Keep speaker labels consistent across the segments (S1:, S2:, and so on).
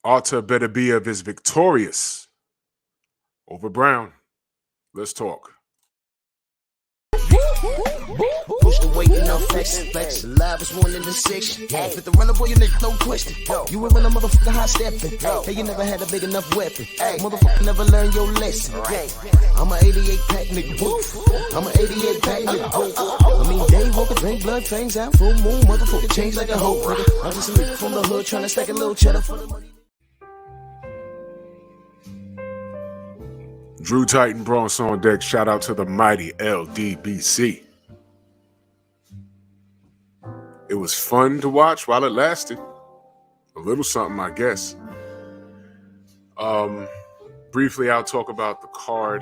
S1: Beterbiev is victorious over Browne. Let's talk.
S2: Push the weight and no flex. The live is one in the six. Fit the runner boy, you nigga, no question. You ain't run a motherfucker high stepping. Hey, you never had a big enough weapon. Motherfucker never learned your lesson. I'm a 88 pack nigga. I'm a 88 pack nigga. I mean, day walker, drink blood, trains out, full moon, motherfucker change like a hoe. I'm just a nigga from the hood trying to stack a little cheddar for the money.
S1: Drew Titan, Browne on deck. Shout out to the mighty LDBC. It was fun to watch while it lasted. A little something, I guess. Briefly, I'll talk about the card.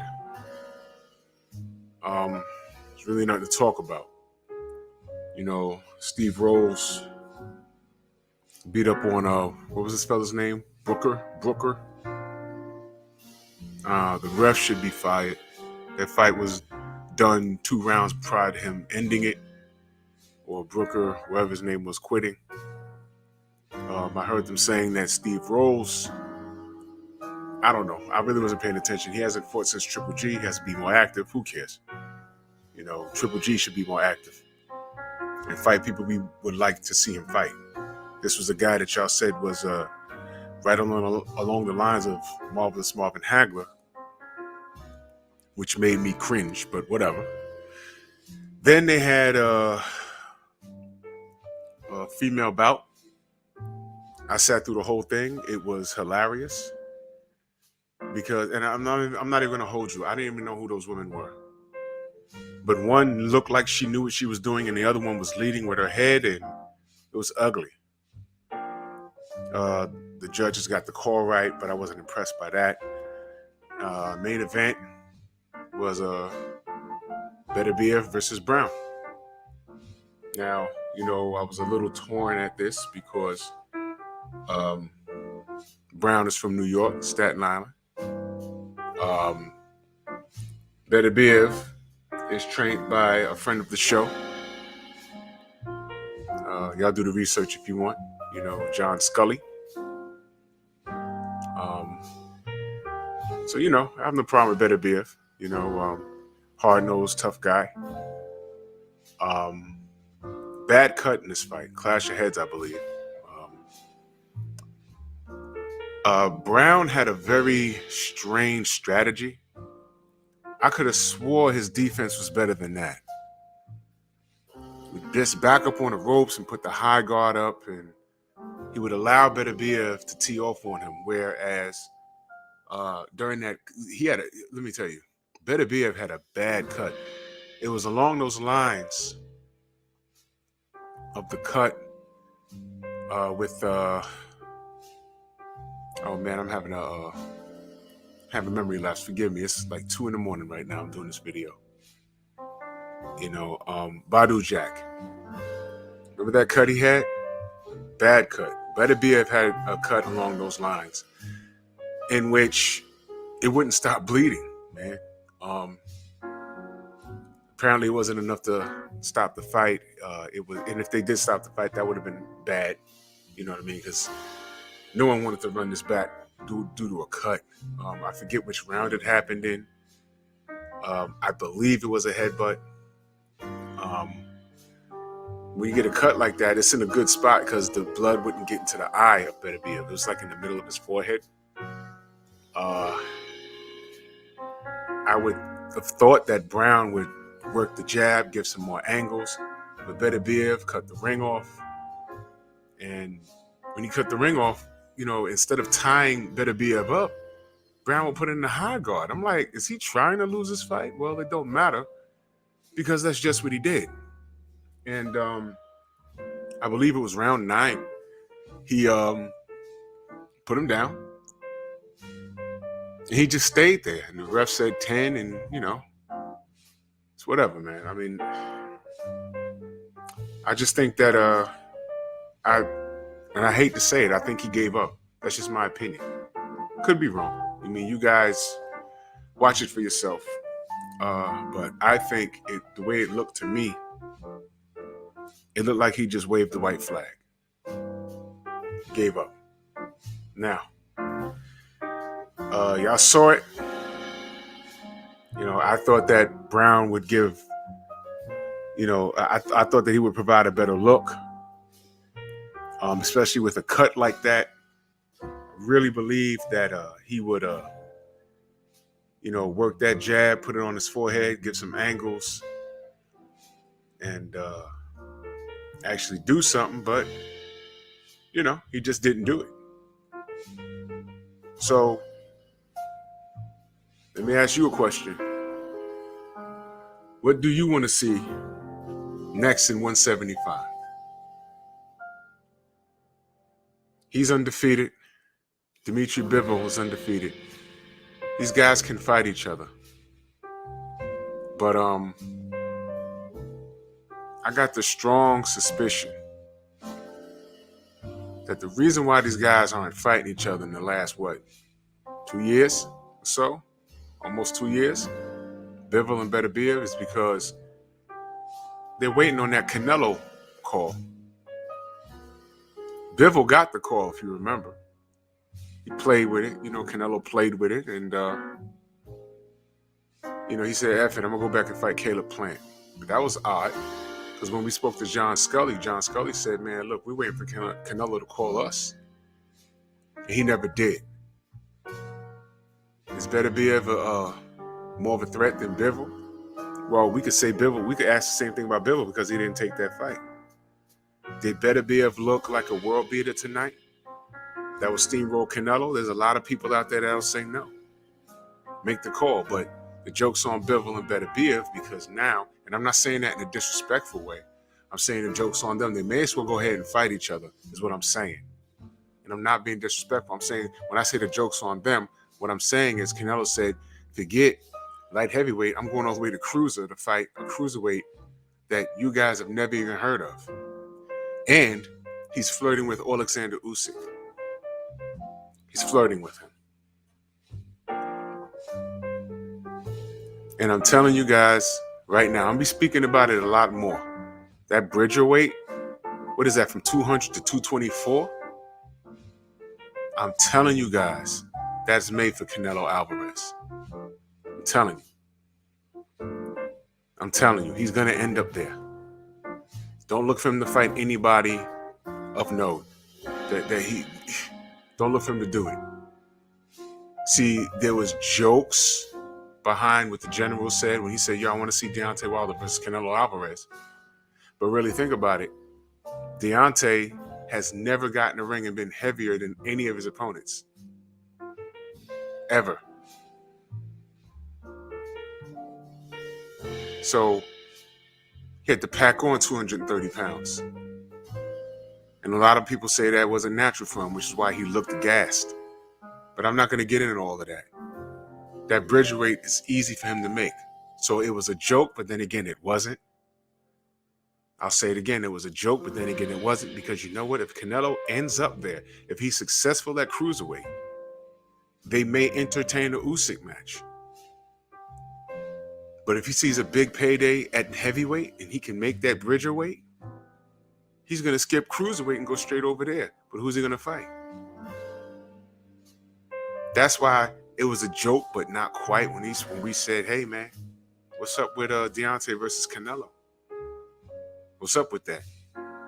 S1: There's really nothing to talk about. You know, Steve Rolls beat up on, what was this fella's name? Brooker. The ref should be fired. That fight was done 2 rounds prior to him ending it, or Brooker, whatever his name was, quitting. I heard them saying that Steve Rolls, I don't know. I really wasn't paying attention. He hasn't fought since Triple G. He has to be more active. Who cares? You know, Triple G should be more active and fight people we would like to see him fight. This was a guy that y'all said was right along the lines of Marvelous Marvin Hagler, which made me cringe, but whatever. Then they had a female bout. I sat through the whole thing. It was hilarious because, and I'm not even gonna hold you. I didn't even know who those women were, but one looked like she knew what she was doing, and the other one was leading with her head, and it was ugly. The judges got the call right, but I wasn't impressed by that. Main event was Beterbiev versus Browne. Now, you know, I was a little torn at this because Browne is from New York, Staten Island. Beterbiev is trained by a friend of the show. Y'all do the research if you want. You know, John Scully. So, you know, I have no problem with Beterbiev. You know, hard-nosed, tough guy. Bad cut in this fight. Clash of heads, I believe. Browne had a very strange strategy. I could have swore his defense was better than that. Would just back up on the ropes and put the high guard up, and he would allow Beterbiev to tee off on him. Whereas during that, let me tell you, Beterbiev had a bad cut. It was along those lines of the cut with oh man, I'm having a memory lapse. Forgive me. It's like 2 a.m. right now. I'm doing this video. You know, Badu Jack. Remember that cut he had? Bad cut. Beterbiev had a cut along those lines in which it wouldn't stop bleeding, man. Apparently it wasn't enough to stop the fight. And if they did stop the fight, that would have been bad. You know what I mean? Because no one wanted to run this back due to a cut. I forget which round it happened in. I believe it was a headbutt. When you get a cut like that, it's in a good spot because the blood wouldn't get into the eye of Beterbiev. It was like in the middle of his forehead. I would have thought that Browne would work the jab, give some more angles, but Beterbiev cut the ring off. And when he cut the ring off, you know, instead of tying Beterbiev up, Browne would put in the high guard. I'm like, is he trying to lose this fight? Well, it don't matter because that's just what he did. And I believe it was round 9. He put him down. And he just stayed there. And the ref said 10, and, you know, it's whatever, man. I mean, I just think that I hate to say it, I think he gave up. That's just my opinion. Could be wrong. I mean, you guys watch it for yourself. But I think the way it looked to me, it looked like he just waved the white flag. Gave up. Now, y'all saw it. I thought that Browne would give, I thought that he would provide a better look, especially with a cut like that. I really believe that he would, work that jab, put it on his forehead, give some angles, and actually do something, but, he just didn't do it. So, let me ask you a question. What do you want to see next in 175? He's undefeated. Dimitri Bivol is undefeated. These guys can fight each other. But I got the strong suspicion that the reason why these guys aren't fighting each other in the last, 2 years or so, almost 2 years, Bivol and Beterbiev, is because they're waiting on that Canelo call. Bivol got the call, if you remember. He played with it. Canelo played with it. And, he said, F it, I'm going to go back and fight Caleb Plant. But that was odd. Because when we spoke to John Scully said, man, look, we're waiting for Canelo to call us. And he never did. Is Beterbiev more of a threat than Bivol? Well, we could say Bivol. We could ask the same thing about Bivol because he didn't take that fight. Did Beterbiev look like a world beater tonight? That was steamroll Canelo. There's a lot of people out there that'll say no. Make the call, but the joke's on Bivol and Beterbiev because now, and I'm not saying that in a disrespectful way, I'm saying the joke's on them. They may as well go ahead and fight each other, is what I'm saying. And I'm not being disrespectful. I'm saying, when I say the joke's on them, what I'm saying is Canelo said, forget light heavyweight, I'm going all the way to cruiser to fight a cruiserweight that you guys have never even heard of. And he's flirting with Alexander Usyk. He's flirting with him. And I'm telling you guys right now, I'm going to be speaking about it a lot more. That Bridger weight, what is that, from 200 to 224? I'm telling you guys, that's made for Canelo Alvarez. I'm telling you, he's going to end up there. Don't look for him to fight anybody of note. Don't look for him to do it. See, there was jokes behind what the general said when he said, I want to see Deontay Wilder versus Canelo Alvarez. But really think about it. Deontay has never gotten a ring and been heavier than any of his opponents. Ever. So he had to pack on 230 pounds. And a lot of people say that wasn't natural for him, which is why he looked gassed. But I'm not going to get into all of that. That bridge weight is easy for him to make. So it was a joke, but then again, it wasn't. I'll say it again, it was a joke, but then again, it wasn't, because you know what? If Canelo ends up there, if he's successful at cruiserweight, they may entertain a Usyk match. But if he sees a big payday at heavyweight and he can make that Bridger weight, he's going to skip cruiserweight and go straight over there. But who's he going to fight? That's why it was a joke, but not quite, when we said, hey, man, what's up with Deontay versus Canelo? What's up with that?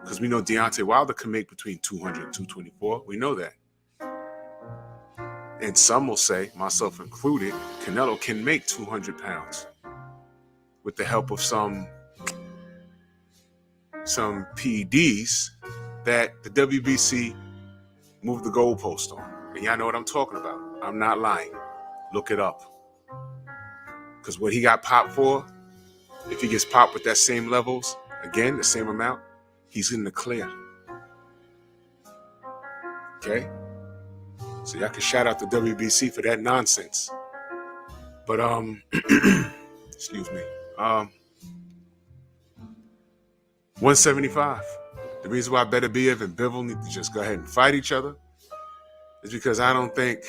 S1: Because we know Deontay Wilder can make between 200 and 224. We know that. And some will say, myself included, Canelo can make 200 pounds with the help of some PEDs that the WBC moved the goalpost on. And y'all know what I'm talking about. I'm not lying. Look it up. Because what he got popped for, if he gets popped with that same levels, again, the same amount, he's in the clear. Okay? So y'all can shout out the WBC for that nonsense. But, excuse me. 175. The reason why Beterbiev and Bivol need to just go ahead and fight each other is because I don't think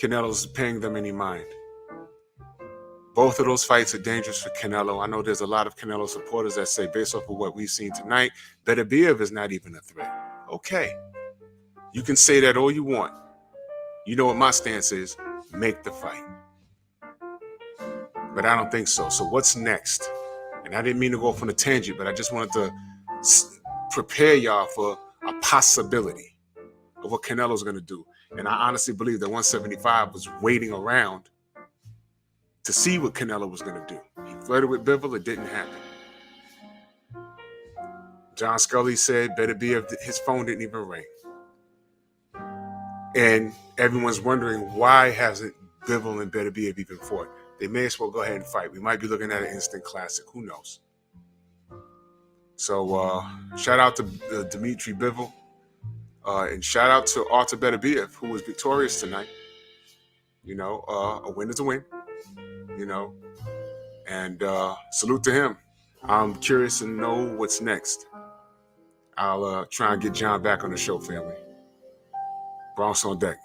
S1: Canelo's paying them any mind. Both of those fights are dangerous for Canelo. I know there's a lot of Canelo supporters that say, based off of what we've seen tonight, Beterbiev is not even a threat. Okay. You can say that all you want. You know what my stance is. Make the fight. But I don't think so. So what's next? And I didn't mean to go off on a tangent, but I just wanted to prepare y'all for a possibility of what Canelo's going to do. And I honestly believe that 175 was waiting around to see what Canelo was going to do. He flirted with Bivol. It didn't happen. John Scully said Beterbiev, his phone didn't even ring. And everyone's wondering, why hasn't Bivol and Beterbiev even fought? They may as well go ahead and fight. We might be looking at an instant classic. Who knows? So shout out to Dmitry Bivol. And shout out to Artur Beterbiev, who was victorious tonight. You know, a win is a win. You know, and salute to him. I'm curious to know what's next. I'll try and get John back on the show, family. Browne on deck.